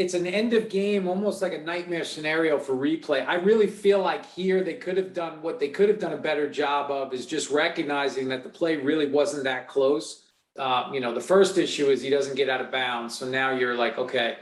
it's an end of game, almost like a nightmare scenario for replay. I really feel like here they could have done what they could have done a better job of is just recognizing that the play really wasn't that close. The first issue is he doesn't get out of bounds. So now you're like, okay,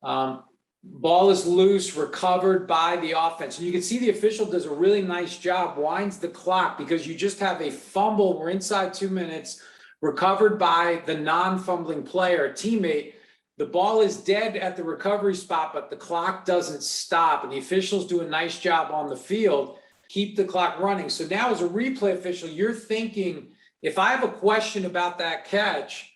ball is loose, recovered by the offense. And you can see the official does a really nice job, winds the clock because you just have a fumble. We're inside 2 minutes, recovered by the non-fumbling player, teammate. The ball is dead at the recovery spot, but the clock doesn't stop. And the officials do a nice job on the field, keep the clock running. So now as a replay official, you're thinking, if I have a question about that catch,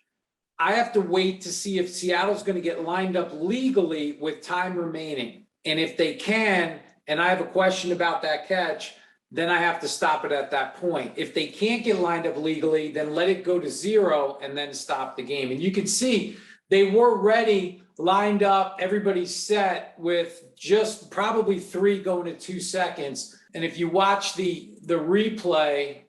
I have to wait to see if Seattle's going to get lined up legally with time remaining. And if they can, and I have a question about that catch, then I have to stop it at that point. If they can't get lined up legally, then let it go to 0 and then stop the game. And you can see they were ready, lined up, everybody's set with just probably 3 going to 2 seconds. And if you watch the replay,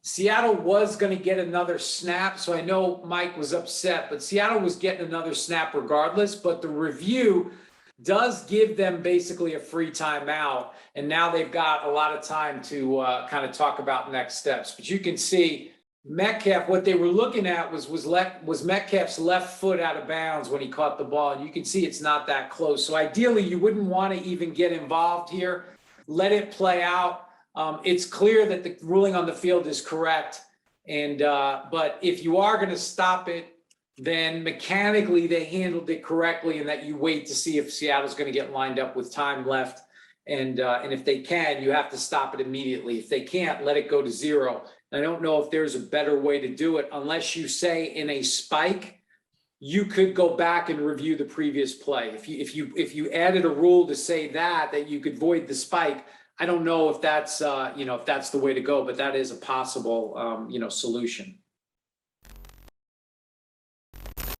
Seattle was going to get another snap. So I know Mike was upset, but Seattle was getting another snap regardless. But the review does give them basically a free timeout. And now they've got a lot of time to kind of talk about next steps. But you can see Metcalf, what they were looking at was Metcalf's left foot out of bounds when he caught the ball. And you can see it's not that close. So ideally, you wouldn't want to even get involved here. Let it play out. It's clear that the ruling on the field is correct. And but if you are going to stop it, then mechanically they handled it correctly, and that you wait to see if Seattle's going to get lined up with time left. And if they can, you have to stop it immediately. If they can't, let it go to 0. I don't know if there's a better way to do it, unless you say in a spike, you could go back and review the previous play. If you added a rule to say that you could void the spike, I don't know if that's if that's the way to go, but that is a possible solution.